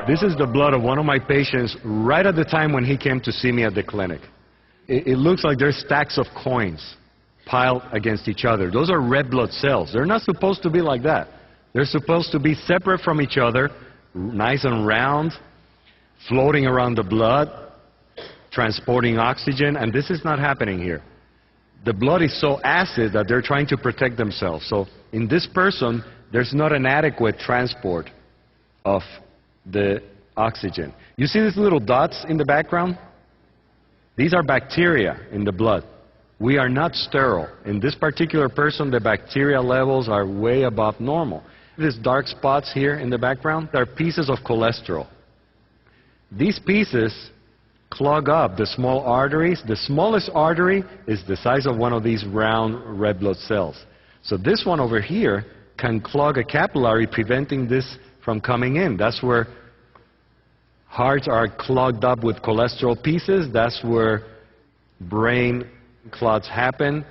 This is the blood of one of my patients right at the time when he came to see me at the clinic. It looks like there's stacks of coins piled against each other. Those are red blood cells. They're not supposed to be like that. They're supposed to be separate from each other, nice and round, floating around the blood, transporting oxygen, and this is not happening here. The blood is so acid that they're trying to protect themselves. So in this person, there's not an adequate transport of the oxygen. You see these little dots in the background? These are bacteria in the blood. We are not sterile. In this particular person, the bacteria levels are way above normal. These dark spots here in the background are pieces of cholesterol. These pieces clog up the small arteries. The smallest artery is the size of one of these round red blood cells. So this one over here can clog a capillary, preventing this from coming in. That's where hearts are clogged up with cholesterol pieces. That's where brain clots happen.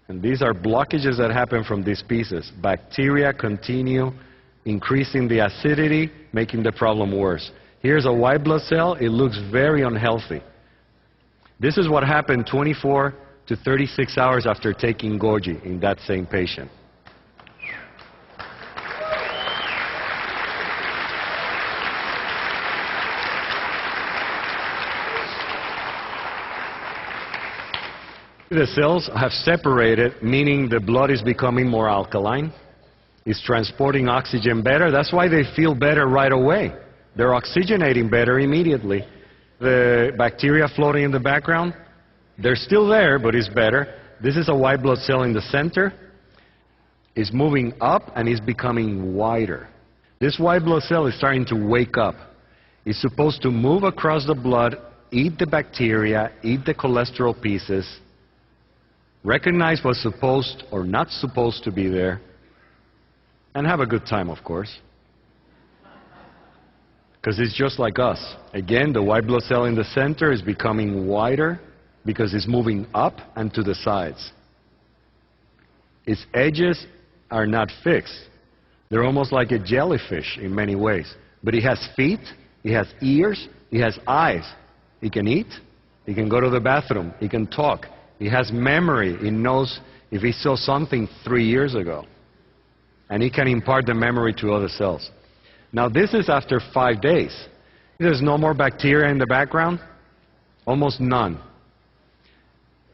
And these are blockages that happen from these pieces. Bacteria continue increasing the acidity, making the problem worse. Here's a white blood cell. It looks very unhealthy. This is what happened 24 to 36 hours after taking Goji in that same patient. The cells have separated, meaning the blood is becoming more alkaline. It's transporting oxygen better. That's why they feel better right away. They're oxygenating better immediately. The bacteria floating in the background, they're still there, but it's better. This is a white blood cell in the center. It's moving up and it's becoming wider. This white blood cell is starting to wake up. It's supposed to move across the blood, eat the bacteria, eat the cholesterol pieces, recognize what's supposed or not supposed to be there, and have a good time, of course. Because it's just like us. Again, the white blood cell in the center is becoming wider because it's moving up and to the sides. Its edges are not fixed. They're almost like a jellyfish in many ways. But it has feet, it has ears, it has eyes. It can eat, it can go to the bathroom, it can talk. It has memory. It knows if it saw something 3 years ago. And it can impart the memory to other cells. Now this is after 5 days. There's no more bacteria in the background. Almost none.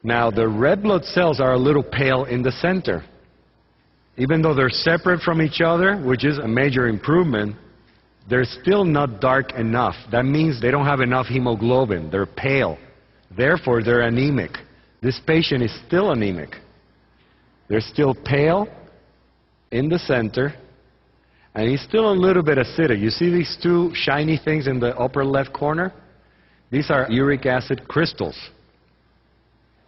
Now the red blood cells are a little pale in the center. Even though they're separate from each other, which is a major improvement, they're still not dark enough. That means they don't have enough hemoglobin. They're pale. Therefore, they're anemic. This patient is still anemic. They're still pale in the center, and he's still a little bit acidic. You see these two shiny things in the upper left corner? These are uric acid crystals.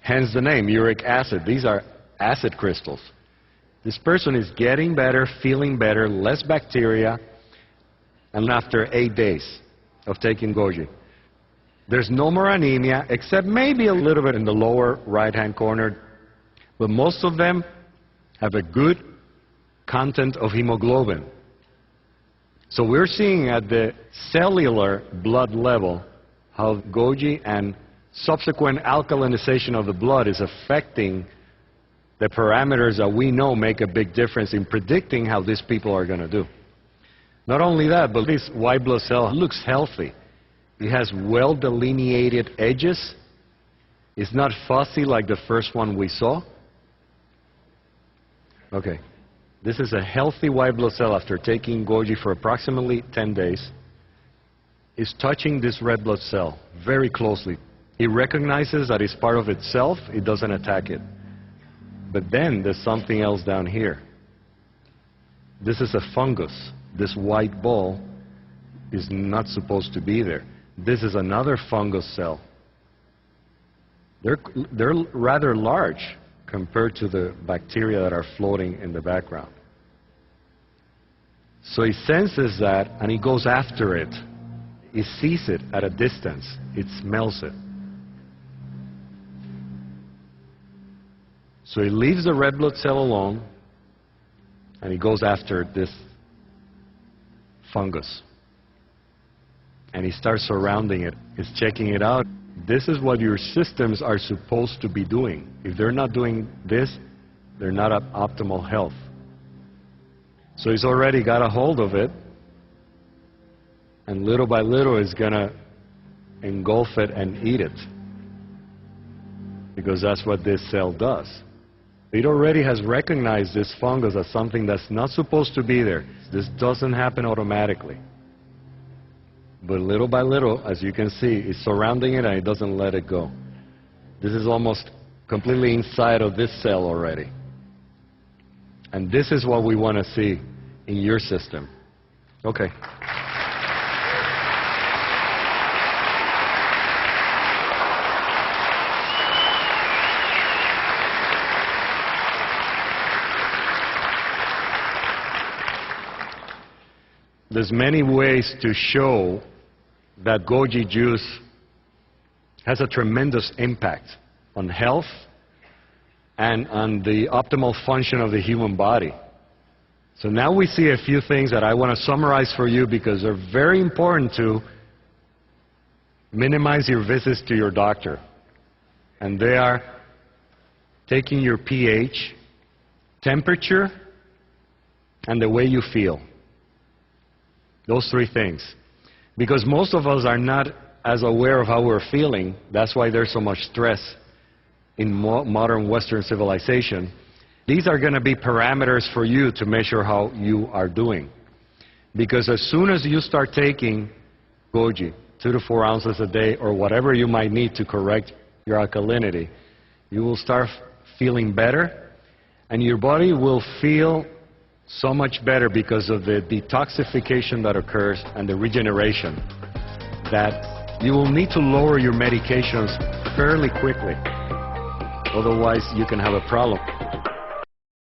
Hence the name, uric acid. These are acid crystals. This person is getting better, feeling better, less bacteria, and after 8 days of taking Goji. There's no more anemia, except maybe a little bit in the lower right-hand corner. But most of them have a good content of hemoglobin. So we're seeing at the cellular blood level how Goji and subsequent alkalinization of the blood is affecting the parameters that we know make a big difference in predicting how these people are going to do. Not only that, but this white blood cell looks healthy. It has well-delineated edges. It's not fussy like the first one we saw. Okay. This is a healthy white blood cell after taking Goji for approximately 10 days. It's touching this red blood cell very closely. It recognizes that it's part of itself. It doesn't attack it. But then there's something else down here. This is a fungus. This white ball is not supposed to be there. This is another fungus cell. They're rather large compared to the bacteria that are floating in the background. So he senses that and he goes after it. He sees it at a distance. It smells it. So he leaves the red blood cell alone and he goes after this fungus. and he starts surrounding it. He's checking it out. This is what your systems are supposed to be doing. If they're not doing this, they're not at optimal health. So he's already got a hold of it, and little by little is going to engulf it and eat it, because that's what this cell does. It already has recognized this fungus as something that's not supposed to be there. This doesn't happen automatically. But little by little, as you can see, it's surrounding it and it doesn't let it go. This is almost completely inside of this cell already. And this is what we want to see in your system. Okay. There's many ways to show that goji juice has a tremendous impact on health and on the optimal function of the human body. So now we see a few things that I want to summarize for you because they're very important to minimize your visits to your doctor. And they are taking your pH, temperature, and the way you feel. Those three things. Because most of us are not as aware of how we're feeling. That's why there's so much stress in modern Western civilization. These are going to be parameters for you to measure how you are doing. Because as soon as you start taking goji, 2 to 4 ounces a day, or whatever you might need to correct your alkalinity, you will start feeling better, and your body will feel so much better because of the detoxification that occurs and the regeneration, that you will need to lower your medications fairly quickly. Otherwise, you can have a problem.